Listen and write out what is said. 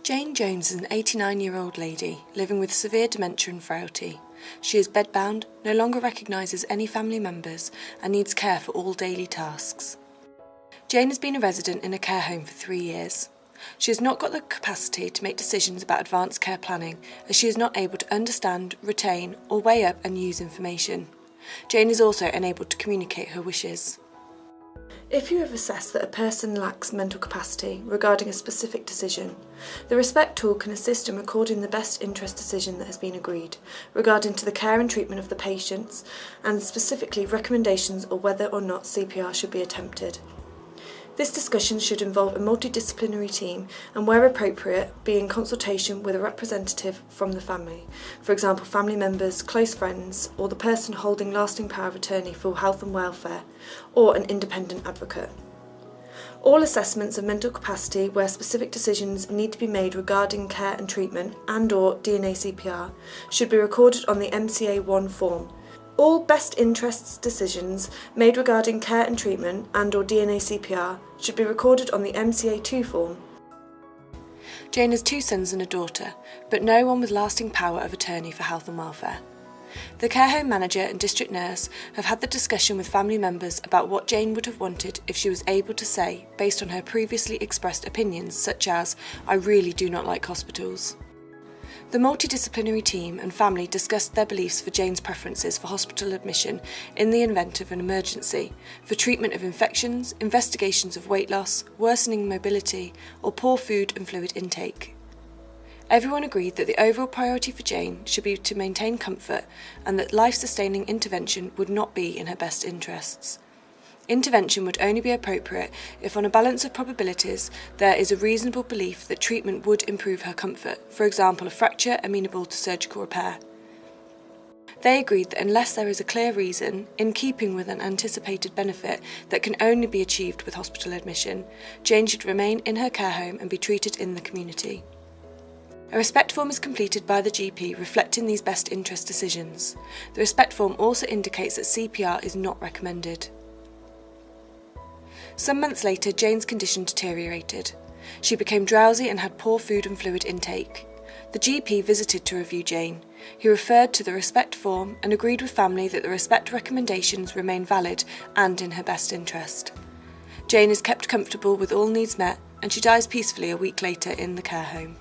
Jane Jones is an 89-year-old lady living with severe dementia and frailty. She is bedbound, no longer recognises any family members, and needs care for all daily tasks. Jane has been a resident in a care home for 3 years. She has not got the capacity to make decisions about advanced care planning, as she is not able to understand, retain, or weigh up and use information. Jane is also unable to communicate her wishes. If you have assessed that a person lacks mental capacity regarding a specific decision, the Respect tool can assist in recording the best interest decision that has been agreed regarding to the care and treatment of the patients, and specifically recommendations or whether or not CPR should be attempted. This discussion should involve a multidisciplinary team and, where appropriate, be in consultation with a representative from the family, for example family members, close friends, or the person holding lasting power of attorney for health and welfare, or an independent advocate. All assessments of mental capacity where specific decisions need to be made regarding care and treatment and/or DNA CPR should be recorded on the MCA1 form. All best interests decisions made regarding care and treatment and/or DNA CPR should be recorded on the MCA2 form. Jane has 2 sons and a daughter, but no one with lasting power of attorney for health and welfare. The care home manager and district nurse have had the discussion with family members about what Jane would have wanted if she was able to say, based on her previously expressed opinions, such as, "I really do not like hospitals." The multidisciplinary team and family discussed their beliefs for Jane's preferences for hospital admission in the event of an emergency, for treatment of infections, investigations of weight loss, worsening mobility, or poor food and fluid intake. Everyone agreed that the overall priority for Jane should be to maintain comfort and that life-sustaining intervention would not be in her best interests. Intervention would only be appropriate if, on a balance of probabilities, there is a reasonable belief that treatment would improve her comfort, for example a fracture amenable to surgical repair. They agreed that unless there is a clear reason, in keeping with an anticipated benefit that can only be achieved with hospital admission, Jane should remain in her care home and be treated in the community. A Respect form is completed by the GP reflecting these best interest decisions. The Respect form also indicates that CPR is not recommended. Some months later, Jane's condition deteriorated. She became drowsy and had poor food and fluid intake. The GP visited to review Jane. He referred to the Respect form and agreed with family that the Respect recommendations remain valid and in her best interest. Jane is kept comfortable with all needs met, and she dies peacefully a week later in the care home.